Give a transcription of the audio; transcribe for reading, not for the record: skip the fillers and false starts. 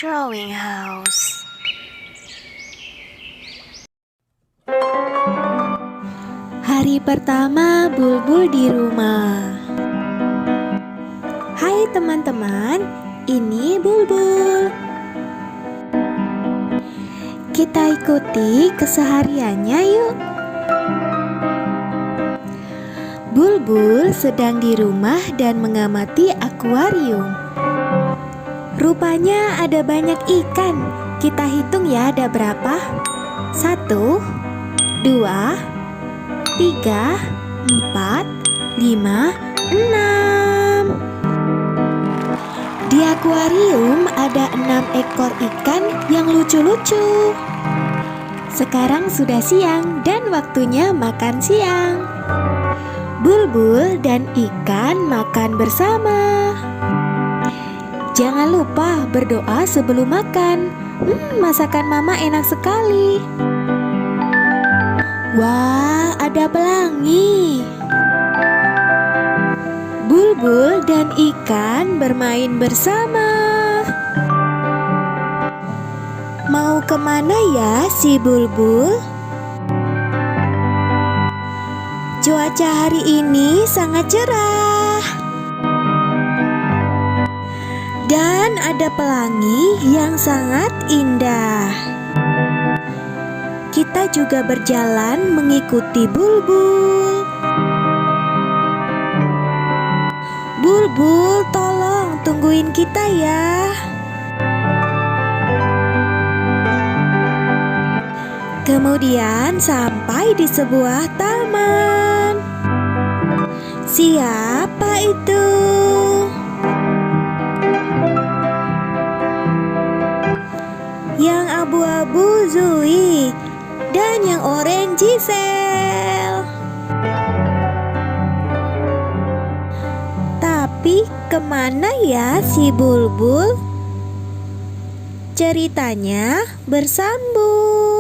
Drawing House. Hari pertama Bulbul di rumah. Hai teman-teman, ini Bulbul. Kita ikuti kesehariannya yuk. Bulbul sedang di rumah dan mengamati akuarium. Rupanya ada banyak ikan. Kita hitung ya ada berapa? 1, 2, 3, 4, 5, 6. Di akuarium ada 6 ekor ikan yang lucu-lucu. Sekarang sudah siang dan waktunya makan siang. Bulbul dan ikan makan bersama. Jangan lupa berdoa sebelum makan. Masakan mama enak sekali. Wah, ada pelangi. Bulbul dan ikan bermain bersama. Mau kemana ya si Bulbul? Cuaca hari ini sangat cerah. Dan ada pelangi yang sangat indah. Kita juga berjalan mengikuti Bulbul. Bulbul, tolong tungguin kita ya. Kemudian sampai di sebuah taman. Siapa itu? Yang abu-abu Zui dan yang oranye Giselle. Tapi kemana ya si Bulbul? Ceritanya bersambung.